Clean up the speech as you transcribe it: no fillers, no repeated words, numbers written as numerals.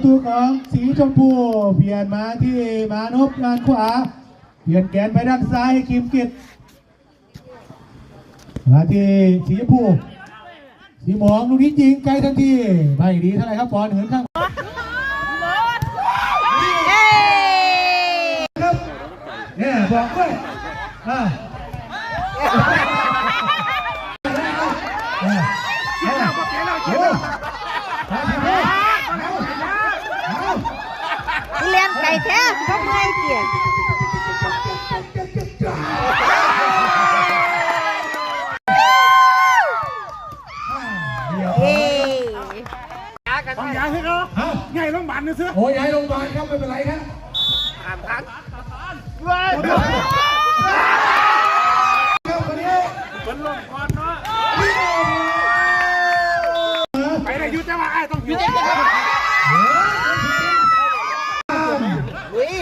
ตูของสีชมพูเปลี่ยนมาที่มานพด้านขวาเปลี่ยนแกนไปด้านซ้ายคิมกิตมาที่สีชมพูสีหมองลูกนี้ยิงไกลทันทีไม่ดีเท่าไหร่ครับบอลเหินข้างครับเนี่ยบอกด้วยเลี้ยงไก่แท้ก็ไม่เกี่ยต้องย้ายให้เขาย้ายโรงพยาบาลนี่ซื้อโอ้ย้ายโรงพยาบาลครับไม่เป็นไรครับครับวันนี้เป็นลมก่อนเนาะไปเลยยุติว่าไอ้ต้องยุติเฮ้ย